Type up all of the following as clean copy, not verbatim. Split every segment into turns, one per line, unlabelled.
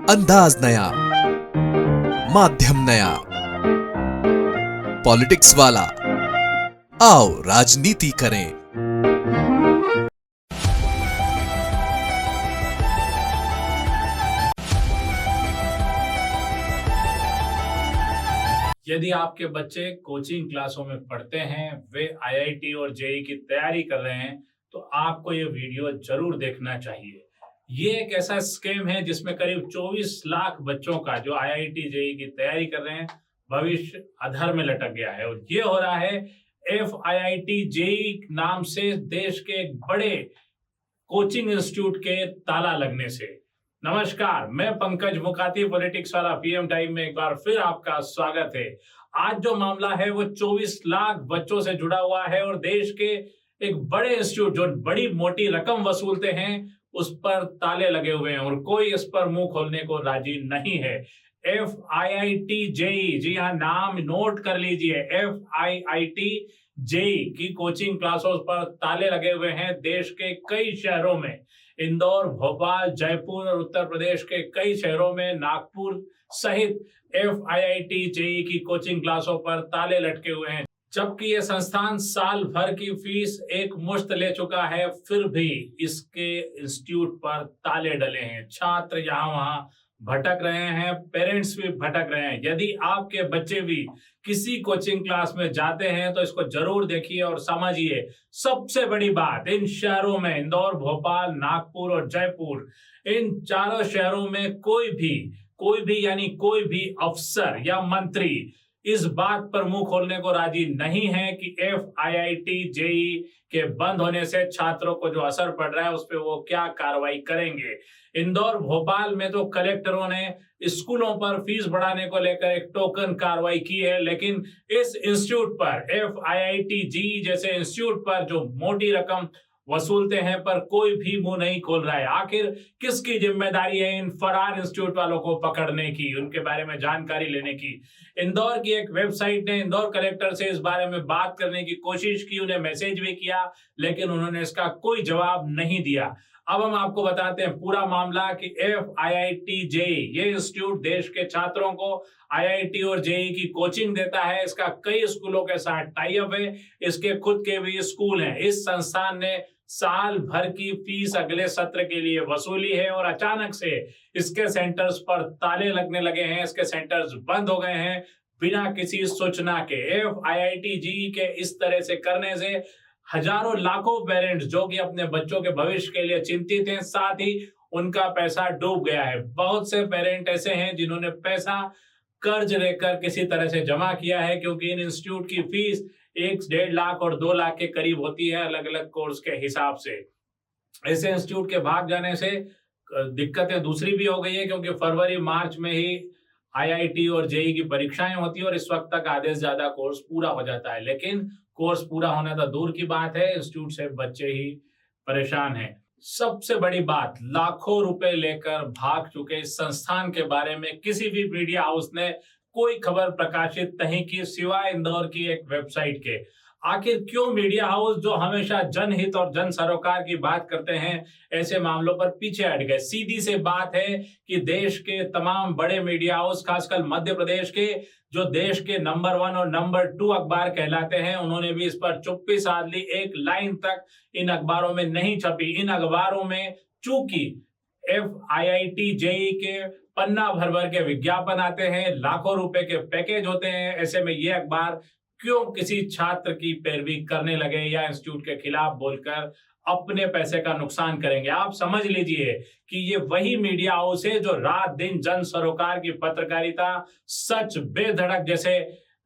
अंदाज नया, माध्यम नया, पॉलिटिक्स वाला, आओ राजनीति करें।
यदि आपके बच्चे कोचिंग क्लासों में पढ़ते हैं, वे आईआईटी और जेईई की तैयारी कर रहे हैं, तो आपको ये वीडियो जरूर देखना चाहिए। ये एक ऐसा स्कीम है जिसमें करीब 24 लाख बच्चों का जो आईआईटी जेईई की तैयारी कर रहे हैं, भविष्य अधर में लटक गया है। और ये हो रहा है FIIT जेईई नाम से देश के एक बड़े कोचिंग इंस्टीट्यूट के ताला लगने से। नमस्कार, मैं पंकज मुकाती, पॉलिटिक्स वाला PM टाइम में एक बार फिर आपका स्वागत है। आज जो मामला है वो 24 लाख बच्चों से जुड़ा हुआ है और देश के एक बड़े इंस्टीट्यूट जो बड़ी मोटी रकम वसूलते हैं उस पर ताले लगे हुए हैं और कोई इस पर मुंह खोलने को राजी नहीं है। FIIT जेईई, जी हाँ, नाम नोट कर लीजिए, FIIT जेईई की कोचिंग क्लासों पर ताले लगे हुए हैं देश के कई शहरों में। इंदौर, भोपाल, जयपुर और उत्तर प्रदेश के कई शहरों में, नागपुर सहित FIIT जेईई की कोचिंग क्लासों पर ताले लटके हुए हैं। जबकि ये संस्थान साल भर की फीस एक मुश्त ले चुका है, फिर भी इसके इंस्टीट्यूट पर ताले डले हैं। छात्र यहाँ वहां भटक रहे हैं, पेरेंट्स भी भटक रहे हैं। यदि आपके बच्चे भी किसी कोचिंग क्लास में जाते हैं तो इसको जरूर देखिए और समझिए। सबसे बड़ी बात, इन शहरों में, इंदौर, भोपाल, नागपुर और जयपुर, इन चारों शहरों में कोई भी यानी कोई भी अफसर या मंत्री इस बात पर मुंह खोलने को राजी नहीं है कि FIIT जेईई के बंद होने से छात्रों को जो असर पड़ रहा है उस पर वो क्या कार्रवाई करेंगे। इंदौर, भोपाल में तो कलेक्टरों ने स्कूलों पर फीस बढ़ाने को लेकर एक टोकन कार्रवाई की है, लेकिन इस इंस्टीट्यूट पर, FIIT जेईई जैसे इंस्टीट्यूट पर जो मोटी रकम वसूलते हैं पर कोई भी मुंह नहीं खोल रहा है। आखिर किसकी जिम्मेदारी है इन फरार इंस्टीट्यूट वालों को पकड़ने की, उनके बारे में जानकारी लेने की? इंदौर की एक वेबसाइट ने इंदौर कलेक्टर से इस बारे में बात करने की कोशिश की, उन्हें मैसेज भी किया, लेकिन उन्होंने इसका कोई जवाब नहीं दिया। अब हम आपको बताते हैं पूरा मामला कि FIIT जेईई, ये इंस्टीट्यूट देश के छात्रों को IIT और जेईई की कोचिंग देता है। इसका कई स्कूलों के साथ टाई अप है, इसके खुद के भी स्कूल हैं। इस संस्थान ने साल भर की फीस अगले सत्र के लिए वसूली है और अचानक से इसके सेंटर्स पर ताले लगने लगे हैं, इसके सेंटर्स बंद हो गए हैं बिना किसी सूचना के। FIIT जेईई के इस तरह से करने से हजारों लाखों पेरेंट्स जो कि अपने बच्चों के भविष्य के लिए चिंतित हैं, साथ ही उनका पैसा डूब गया है। बहुत से पेरेंट ऐसे हैं जिन्होंने पैसा कर्ज लेकर किसी तरह से जमा किया है, क्योंकि इन इंस्टीट्यूट की फीस 1-1.5 लाख और 2 लाख के करीब होती है अलग अलग कोर्स के हिसाब से। ऐसे इंस्टीट्यूट के भाग जाने से दिक्कतें दूसरी भी हो गई है, क्योंकि फरवरी मार्च में ही IIT और जेईई की परीक्षाएं होती है और इस वक्त तक आधे से ज्यादा कोर्स पूरा हो जाता है। लेकिन कोर्स पूरा होना तो दूर की बात है, इंस्टीट्यूट से बच्चे ही परेशान हैं। सबसे बड़ी बात, लाखों रुपए लेकर भाग चुके इस संस्थान के बारे में किसी भी मीडिया हाउस ने कोई खबर प्रकाशित नहीं की, सिवाय इंदौर की एक वेबसाइट के। आखिर क्यों मीडिया हाउस जो हमेशा जनहित और जन सरोकार की बात करते हैं ऐसे मामलों पर पीछे हट गए? सीधी सी बात है कि देश के तमाम बड़े मीडिया हाउस, खासकर मध्य प्रदेश के जो देश के नंबर 1 और नंबर 2 अखबार कहलाते हैं, उन्होंने भी इस पर चुप्पी साध ली। एक लाइन तक इन अखबारों में नहीं छपी। इन अखबारों में चूंकि FIIT जेईई के पन्ना भर भर के विज्ञापन आते हैं, लाखों रुपए के पैकेज होते हैं, ऐसे में ये अखबार क्यों किसी छात्र की पैरवी करने लगे या इंस्टीट्यूट के खिलाफ बोलकर अपने पैसे का नुकसान करेंगे? आप समझ लीजिए कि ये वही मीडिया हाउस है जो रात दिन जन सरोकार की पत्रकारिता, सच बेधड़क जैसे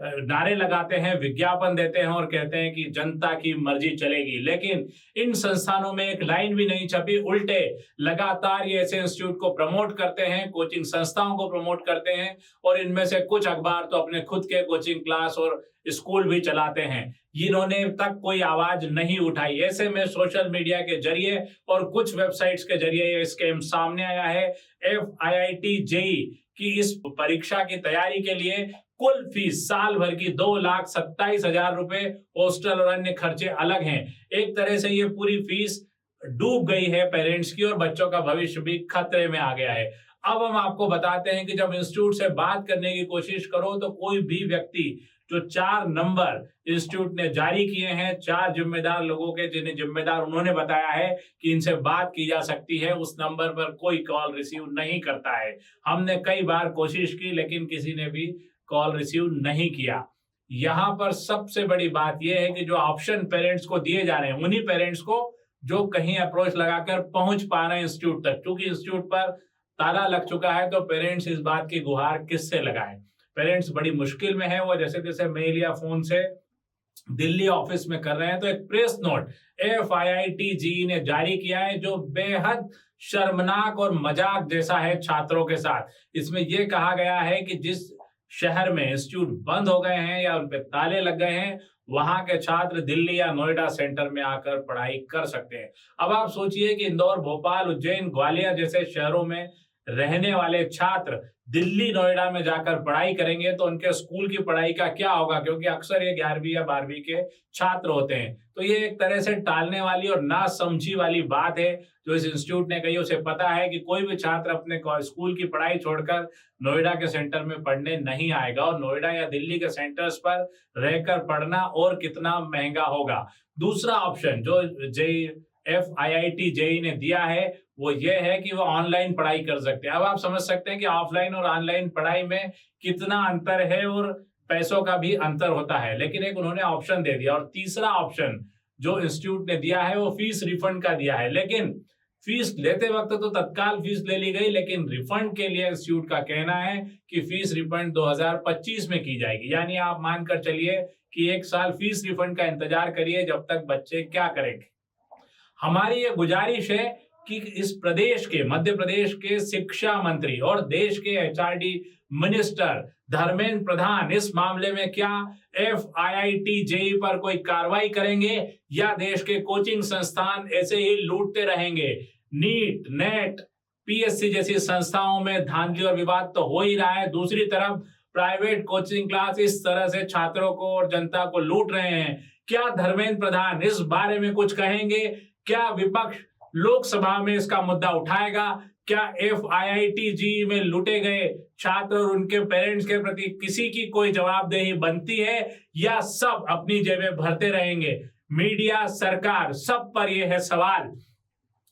नारे लगाते हैं, विज्ञापन देते हैं और कहते हैं कि जनता की मर्जी चलेगी। लेकिन इन संस्थानों में एक लाइन भी नहीं छपी, उल्टे लगातार ये ऐसे इंस्टीट्यूट को प्रमोट करते हैं, कोचिंग संस्थाओं को प्रमोट करते हैं, और इनमें से कुछ अखबार तो अपने खुद के कोचिंग क्लास और स्कूल भी चलाते हैं। इन्होंने तक कोई आवाज नहीं उठाई। ऐसे में सोशल मीडिया के जरिए और कुछ वेबसाइट्स के जरिए ये स्कैम सामने आया है। FIIT जेईई की इस परीक्षा की तैयारी के लिए कुल फीस साल भर की 2,27,000 रुपए, हॉस्टल और अन्य खर्चे अलग हैं। एक तरह से ये पूरी फीस डूब गई है पेरेंट्स की और बच्चों का भविष्य भी खतरे में आ गया है। अब हम आपको बताते हैं कि जब इंस्टीट्यूट से बात करने की कोशिश करो तो कोई भी व्यक्ति जो 4 नंबर इंस्टीट्यूट ने जारी किए हैं, 4 जिम्मेदार लोगों के, जिन्हें जिम्मेदार उन्होंने बताया है कि इनसे बात की जा सकती है, उस नंबर पर कोई कॉल रिसीव नहीं करता है। हमने कई बार कोशिश की लेकिन किसी ने भी कॉल रिसीव नहीं किया। यहाँ पर सबसे बड़ी बात यह है कि जो ऑप्शन पेरेंट्स को दिए जा रहे हैं, उन्हीं पेरेंट्स को जो कहीं अप्रोच लगाकर पहुंच पा रहे हैं इंस्टीट्यूट तक, क्योंकि इंस्टीट्यूट पर ताला लग चुका है तो पेरेंट्स इस बात की गुहार किससे लगाएं। पेरेंट्स बड़ी मुश्किल में है, वो जैसे तैसे मेल या फोन से दिल्ली ऑफिस में कर रहे हैं। तो एक प्रेस नोट FIITJEE ने जारी किया है जो बेहद शर्मनाक और मजाक जैसा है छात्रों के साथ। इसमें यह कहा गया है कि जिस शहर में इंस्टीट्यूट बंद हो गए हैं या उन पे ताले लग गए हैं, वहां के छात्र दिल्ली या नोएडा सेंटर में आकर पढ़ाई कर सकते हैं। अब आप सोचिए कि इंदौर, भोपाल, उज्जैन, ग्वालियर जैसे शहरों में रहने वाले छात्र दिल्ली, नोएडा में जाकर पढ़ाई करेंगे तो उनके स्कूल की पढ़ाई का क्या होगा, क्योंकि अक्सर ये 11वीं या 12वीं के छात्र होते हैं। तो ये एक तरह से टालने वाली और ना समझी वाली बात है जो इस इंस्टीट्यूट ने कही। उसे पता है कि कोई भी छात्र अपने स्कूल की पढ़ाई छोड़कर नोएडा के सेंटर में पढ़ने नहीं आएगा, और नोएडा या दिल्ली के सेंटर्स पर रहकर पढ़ना और कितना महंगा होगा। दूसरा ऑप्शन जो FIITJEE ने दिया है वो ये है कि वो ऑनलाइन पढ़ाई कर सकते हैं। अब आप समझ सकते हैं कि ऑफलाइन और ऑनलाइन पढ़ाई में कितना अंतर है और पैसों का भी अंतर होता है, लेकिन एक उन्होंने ऑप्शन दे दिया। और तीसरा ऑप्शन जो इंस्टीट्यूट ने दिया है वो फीस रिफंड का दिया है, लेकिन फीस लेते वक्त तो तत्काल फीस ले ली गई, लेकिन रिफंड के लिए इंस्टीट्यूट का कहना है कि फीस रिफंड 2025 में की जाएगी। यानी आप मानकर चलिए कि 1 साल फीस रिफंड का इंतजार करिए, जब तक बच्चे क्या करेंगे। हमारी ये गुजारिश है कि इस प्रदेश के, मध्य प्रदेश के शिक्षा मंत्री और देश के HRD मिनिस्टर धर्मेंद्र प्रधान इस मामले में क्या FIITJEE पर कोई कार्रवाई करेंगे या देश के कोचिंग संस्थान ऐसे ही लूटते रहेंगे। नीट, नेट, PSC जैसी संस्थाओं में धांधली और विवाद तो हो ही रहा है, दूसरी तरफ प्राइवेट कोचिंग क्लास इस तरह से छात्रों को और जनता को लूट रहे हैं। क्या धर्मेंद्र प्रधान इस बारे में कुछ कहेंगे? क्या विपक्ष लोकसभा में इसका मुद्दा उठाएगा? क्या FIITJEE में लूटे गए छात्र और उनके पेरेंट्स के प्रति किसी की कोई जवाबदेही बनती है, या सब अपनी जेबें भरते रहेंगे? मीडिया, सरकार, सब पर यह है सवाल।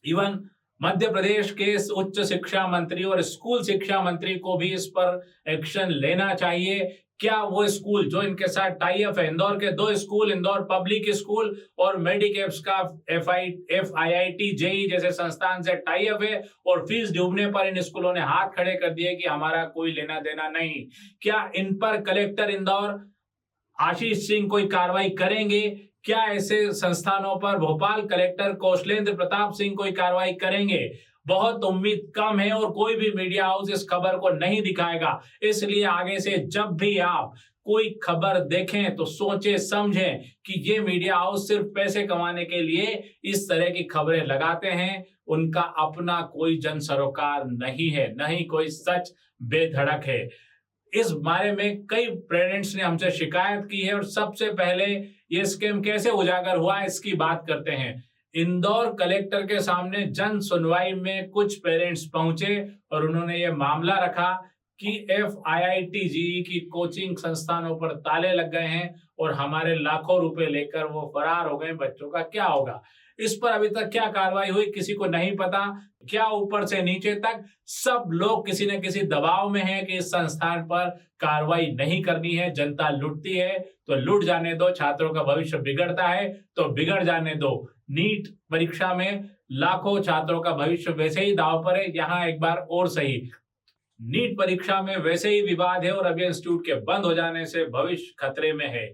इवन मध्य प्रदेश के उच्च शिक्षा मंत्री और स्कूल शिक्षा मंत्री को भी इस पर एक्शन लेना चाहिए। क्या वो स्कूल जो इनके साथ टाई अप है, इंदौर के 2 स्कूल, इंदौर पब्लिक स्कूल और मेडिकेप्स का FIITJEE जैसे संस्थान से टाई अप है, और फीस डूबने पर इन स्कूलों ने हाथ खड़े कर दिए कि हमारा कोई लेना देना नहीं। क्या इन पर कलेक्टर इंदौर आशीष सिंह कोई कार्रवाई करेंगे? क्या ऐसे संस्थानों पर भोपाल कलेक्टर कौशलेंद्र प्रताप सिंह कोई कार्रवाई करेंगे? बहुत उम्मीद कम है और कोई भी मीडिया हाउस इस खबर को नहीं दिखाएगा। इसलिए आगे से जब भी आप कोई खबर देखें तो सोचे समझें कि ये मीडिया हाउस सिर्फ पैसे कमाने के लिए इस तरह की खबरें लगाते हैं। उनका अपना कोई जन सरोकार नहीं है, न ही कोई सच बेधड़क है। इस बारे में कई पेरेंट्स ने हमसे शिकायत की है, और सबसे पहले ये स्कैम कैसे उजागर हुआ इसकी बात करते हैं। इंदौर कलेक्टर के सामने जन सुनवाई में कुछ पेरेंट्स पहुंचे और उन्होंने ये मामला रखा कि FIITJEE की कोचिंग संस्थानों पर ताले लग गए हैं और हमारे लाखों रुपए लेकर वो फरार हो गए, बच्चों का क्या होगा। इस पर अभी तक क्या कार्रवाई हुई किसी को नहीं पता। क्या ऊपर से नीचे तक सब लोग किसी न किसी दबाव में हैं कि इस संस्थान पर कार्रवाई नहीं करनी है। जनता लुटती है तो लुट जाने दो, छात्रों का भविष्य बिगड़ता है तो बिगड़ जाने दो। नीट परीक्षा में लाखों छात्रों का भविष्य वैसे ही दांव पर है। यहाँ एक बार और सही, नीट परीक्षा में वैसे ही विवाद है और अभी इंस्टीट्यूट के बंद हो जाने से भविष्य खतरे में है।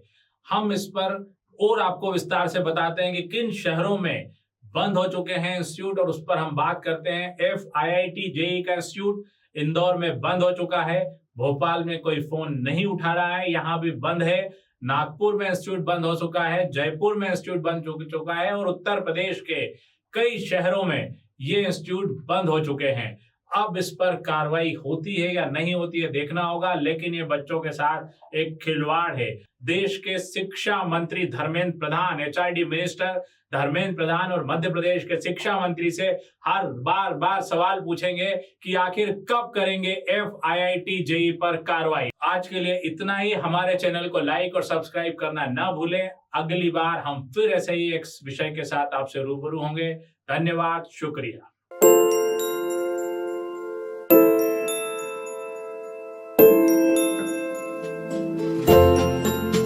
हम इस पर और आपको विस्तार से बताते हैं कि किन शहरों में बंद हो चुके हैं इंस्टीट्यूट, और उस पर हम बात करते हैं। FIITJEE का इंस्टीट्यूट इंदौर में बंद हो चुका है, भोपाल में कोई फोन नहीं उठा रहा है, यहाँ भी बंद है। नागपुर में इंस्टीट्यूट बंद हो चुका है, जयपुर में इंस्टीट्यूट बंद हो चुका है, और उत्तर प्रदेश के कई शहरों में ये इंस्टीट्यूट बंद हो चुके हैं। अब इस पर कार्रवाई होती है या नहीं होती है देखना होगा, लेकिन ये बच्चों के साथ एक खिलवाड़ है। देश के शिक्षा मंत्री धर्मेंद्र प्रधान, HRD मिनिस्टर धर्मेंद्र प्रधान और मध्य प्रदेश के शिक्षा मंत्री से हर बार सवाल पूछेंगे कि आखिर कब करेंगे FIIT JEE पर कार्रवाई। आज के लिए इतना ही। हमारे चैनल को लाइक और सब्सक्राइब करना ना भूलें। अगली बार हम फिर ऐसे ही एक विषय के साथ आपसे रूबरू होंगे। धन्यवाद, शुक्रिया।